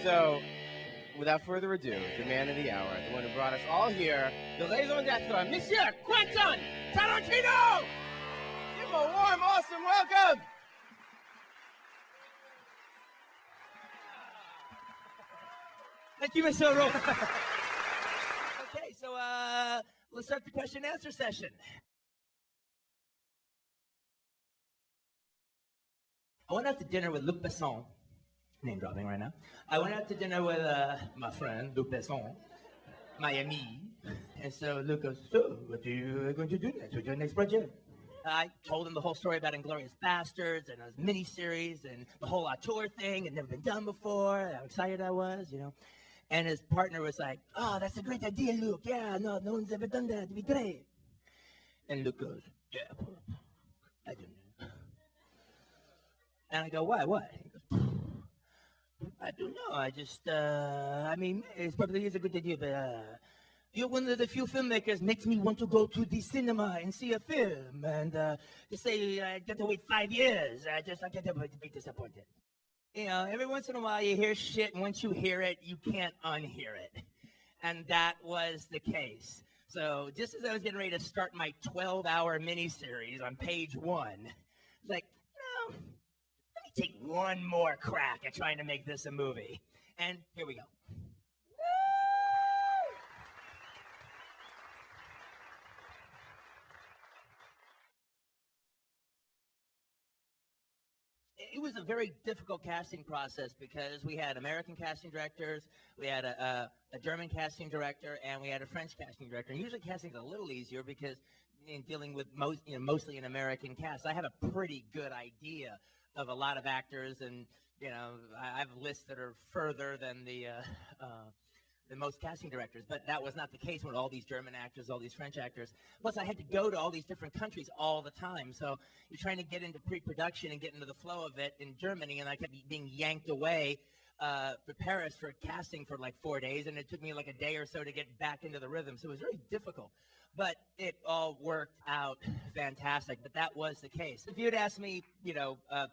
So, without further ado, the man of the hour, the one who brought us all here, the raison d'être, Monsieur Quentin Tarantino! Give him a warm, awesome welcome! Thank you, Mr. Rose. Okay, so let's start the question and answer session. I went out to dinner with Luc Besson, name dropping right now. I went out to dinner with my friend Luc Besson, my ami. And so Luc goes, so what are you going to do next? What's your next project? I told him the whole story about Inglourious Bastards and his miniseries and the whole auteur thing. Had never been done before, how excited I was, you know. And his partner was like, oh, that's a great idea, Luc. Yeah, no one's ever done that. It'd be great. And Luc goes, yeah, I don't know. And I go, why, what? He goes, I don't know. I just, I mean, it's probably is a good idea, but you're one of the few filmmakers makes me want to go to the cinema and see a film. And to say I get to wait 5 years, I get to be disappointed. You know, every once in a while you hear shit, and once you hear it, you can't unhear it. And that was the case. So just as I was getting ready to start my 12-hour miniseries on page 1, it's like, no, let me take one more crack at trying to make this a movie. And here we go. It was a very difficult casting process because we had American casting directors, we had a German casting director, and we had a French casting director. And usually casting is a little easier because in dealing with mostly an American cast, I have a pretty good idea of a lot of actors, and I have lists that are further than most casting directors, but that was not the case with all these German actors, all these French actors. Plus, I had to go to all these different countries all the time. So you're trying to get into pre-production and get into the flow of it in Germany, and I kept being yanked away for Paris for casting for like 4 days, and it took me like a day or so to get back into the rhythm. So it was very difficult, but it all worked out fantastic. But that was the case. If you'd asked me,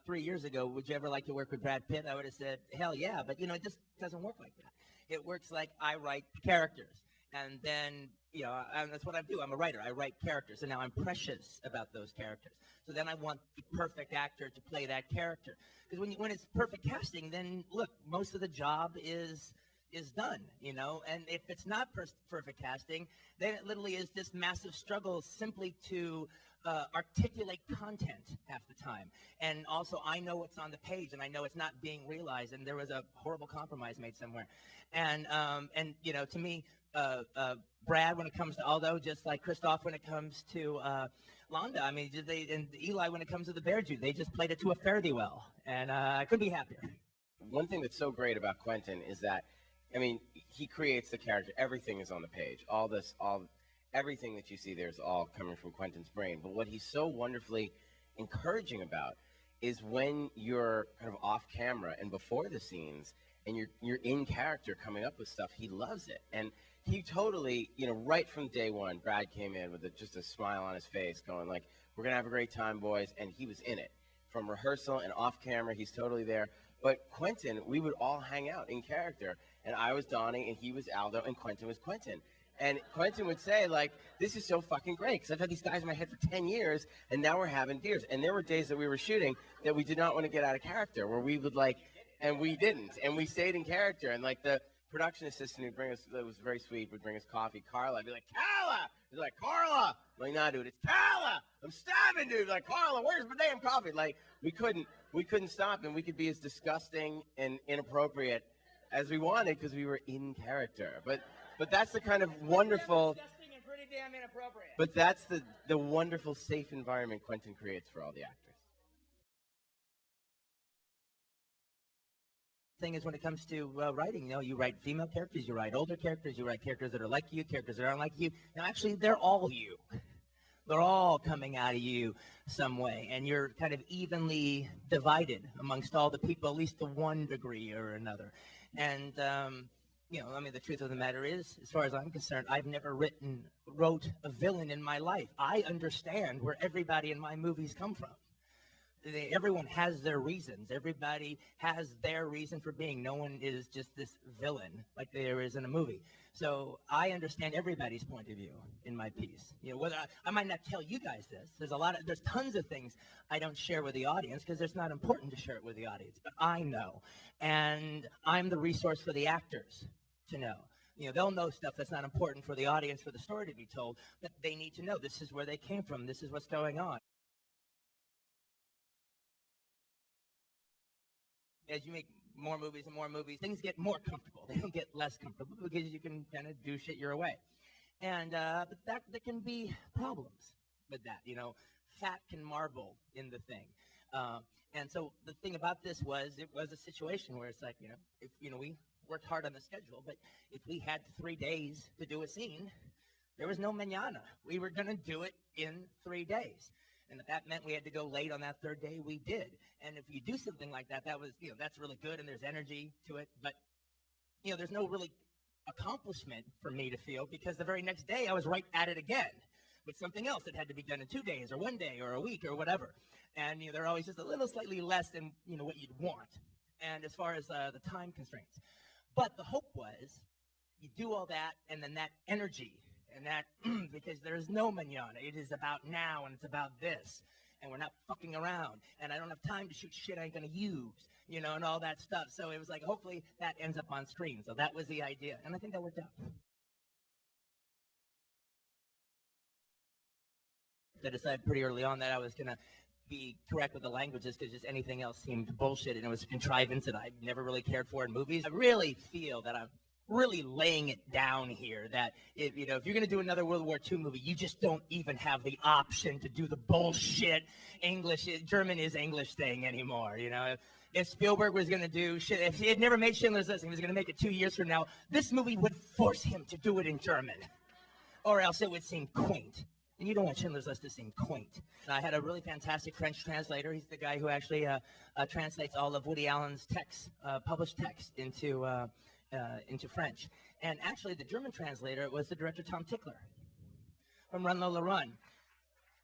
3 years ago, would you ever like to work with Brad Pitt? I would have said, hell yeah. But it just doesn't work like that. It works like I write characters, and then and that's what I do. I'm a writer. I write characters, and now I'm precious about those characters. So then I want the perfect actor to play that character. Because when it's perfect casting, then look, most of the job is done, And if it's not perfect casting, then it literally is this massive struggle simply to articulate content half the time. And also, I know what's on the page, and I know it's not being realized, and there was a horrible compromise made somewhere. And to me, Brad, when it comes to Aldo, just like Christoph when it comes to Londa, I mean, and Eli when it comes to the Bear Jew, they just played it to a fare thee well, and I couldn't be happier. One thing that's so great about Quentin is that, he creates the character. Everything is on the page. Everything that you see there is all coming from Quentin's brain. But what he's so wonderfully encouraging about is when you're kind of off camera and before the scenes, and you're in character coming up with stuff. He loves it, and he totally, right from day one, Brad came in with just a smile on his face, going like, "We're gonna have a great time, boys," and he was in it from rehearsal and off camera. He's totally there. But Quentin, we would all hang out in character, and I was Donnie, and he was Aldo, and Quentin was Quentin. And Quentin would say, like, this is so fucking great, because I've had these guys in my head for 10 years, and now we're having beers. And there were days that we were shooting that we did not want to get out of character, where we would, and we didn't. And we stayed in character. And, the production assistant who'd bring us, that was very sweet, would bring us coffee, Carla. I'd be like, Carla! He's like, Carla! I'm like, nah, dude, it's Carla! I'm starving, dude! Like, Carla, where's my damn coffee? We couldn't stop, and we could be as disgusting and inappropriate as we wanted, because we were in character. But that's the kind of wonderful, disgusting and pretty damn inappropriate. But that's the wonderful, safe environment Quentin creates for all the actors. Thing is, when it comes to writing, you write female characters, you write older characters, you write characters that are like you, characters that aren't like you. Now, actually, they're all you. They're all coming out of you some way, and you're kind of evenly divided amongst all the people, at least to one degree or another. And the truth of the matter is, as far as I'm concerned, I've never wrote a villain in my life. I understand where everybody in my movies come from. everyone has their reasons. Everybody has their reason for being. No one is just this villain like there is in a movie. So I understand everybody's point of view in my piece. Whether I might not tell you guys this. There's tons of things I don't share with the audience because it's not important to share it with the audience. But I know, and I'm the resource for the actors to know. They'll know stuff that's not important for the audience, for the story to be told, but they need to know this is where they came from. This is what's going on. As you make more movies and more movies, things get more comfortable. They don't get less comfortable because you can kind of do shit your way. And but there can be problems with that. Fat can marble in the thing. And so the thing about this was it was a situation where it's like, if we worked hard on the schedule, but if we had 3 days to do a scene, there was no mañana. We were going to do it in 3 days. And if that meant we had to go late on that third day, we did. And if you do something like that, that was, that's really good and there's energy to it. But, there's no really accomplishment for me to feel because the very next day I was right at it again with something else that had to be done in 2 days or 1 day or a week or whatever. And, they're always just a little slightly less than, what you'd want. And as far as the time constraints. But the hope was you do all that and then that energy and that, because there is no mañana. It is about now, and it's about this. And we're not fucking around. And I don't have time to shoot shit I ain't going to use, and all that stuff. So it was like, hopefully that ends up on screen. So that was the idea. And I think that worked out. I decided pretty early on that I was going to be correct with the languages because just anything else seemed bullshit. And it was contrivance that I never really cared for in movies. I really feel that I'm really laying it down here that if you're going to do another World War II movie, you just don't even have the option to do the bullshit German is English thing anymore. If Spielberg was going to do shit, if he had never made Schindler's List and he was going to make it 2 years from now, this movie would force him to do it in German, or else it would seem quaint. And you don't want Schindler's List to seem quaint. I had a really fantastic French translator. He's the guy who actually translates all of Woody Allen's text, published text into French. And actually, the German translator was the director Tom Tickler from Run Lola Run.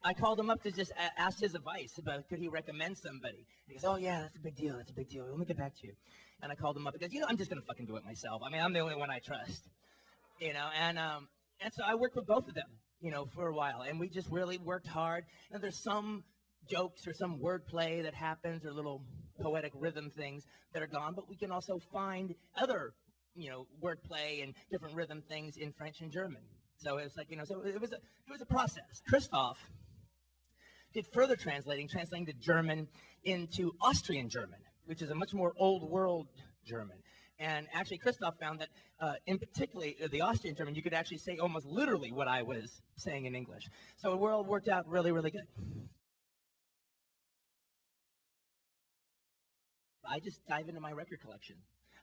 I called him up to just ask his advice about could he recommend somebody. He goes, oh, yeah, that's a big deal. That's a big deal. Let me get back to you. And I called him up because, I'm just going to fucking do it myself. I mean, I'm the only one I trust, and so I worked with both of them, for a while. And we just really worked hard. And there's some jokes or some wordplay that happens or little poetic rhythm things that are gone, but we can also find other wordplay and different rhythm things in French and German. So it's like, so it was a process. Christoph did further translating to German into Austrian German, which is a much more old world German. And actually, Christoph found that, in particular, the Austrian German, you could actually say almost literally what I was saying in English. So it all worked out really, really good. I just dive into my record collection.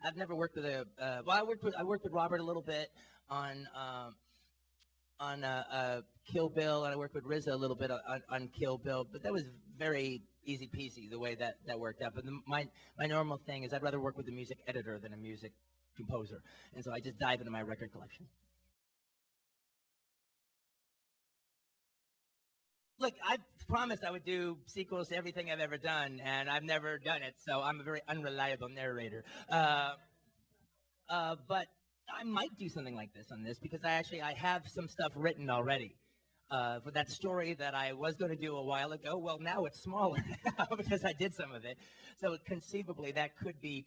I've never worked with I worked with Robert a little bit on Kill Bill, and I worked with RZA a little bit on Kill Bill, but that was very easy peasy the way that worked out. But my normal thing is I'd rather work with a music editor than a music composer, and so I just dive into my record collection. Look, I promised I would do sequels to everything I've ever done, and I've never done it, so I'm a very unreliable narrator. But I might do something like this on this because I have some stuff written already. For that story that I was going to do a while ago, well, now it's smaller now because I did some of it. So conceivably, that could be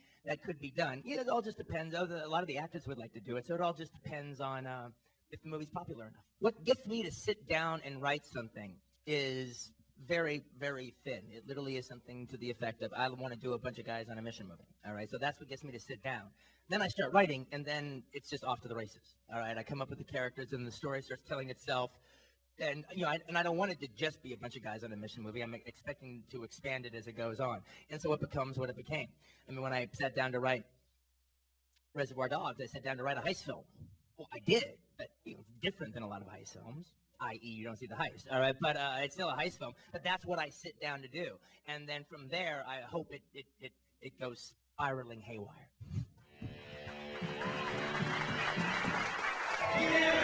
done. It all just depends. A lot of the actors would like to do it, so it all just depends on if the movie's popular enough. What gets me to sit down and write something is very, very thin. It literally is something to the effect of, I want to do a bunch of guys on a mission movie. All right, so that's what gets me to sit down. Then I start writing, and then it's just off to the races. All right, I come up with the characters, and the story starts telling itself. And I don't want it to just be a bunch of guys on a mission movie. I'm expecting to expand it as it goes on, and so it becomes what it became. I mean, when I sat down to write Reservoir Dogs, I sat down to write a heist film. Well, I did, but it's different than a lot of heist films. I.e., you don't see the heist, all right? But it's still a heist film. But that's what I sit down to do, and then from there, I hope it goes spiraling haywire. Yeah.